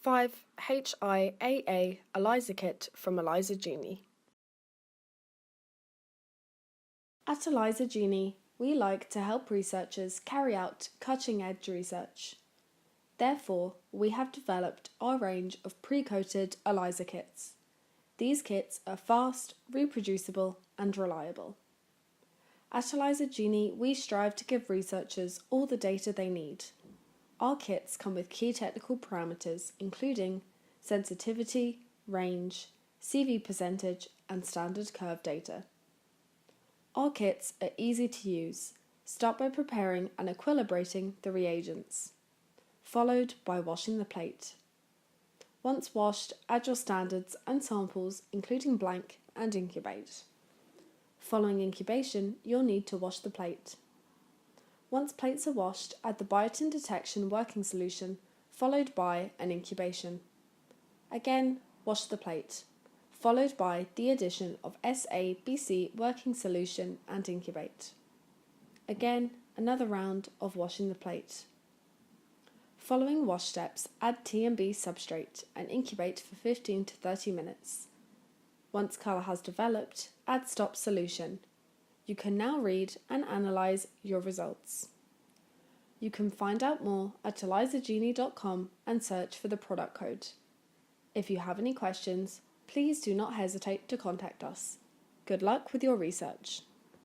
5 HIAA ELISA Kit from ELISA Genie. At ELISA Genie, we like to help researchers carry out cutting-edge research. Therefore, we have developed our range of pre-coated ELISA kits. These kits are fast, reproducible and reliable. At ELISA Genie, we strive to give researchers all the data they need. Our kits come with key technical parameters including sensitivity, range, CV percentage and standard curve data. Our kits are easy to use. Start by preparing and equilibrating the reagents, followed by washing the plate. Once washed, add your standards and samples including blank and incubate. Following incubation, you'll need to wash the plate. Once plates are washed, add the biotin detection working solution, followed by an incubation. Again, wash the plate, followed by the addition of Assay working solution and incubate. Again, another round of washing the plate. Following wash steps, add T&B substrate and incubate for 15 to 30 minutes. Once colour has developed, add stop solution. You can now read and analyse your results. You can find out more at elisagenie.com and search for the product code. If you have any questions, please do not hesitate to contact us. Good luck with your research.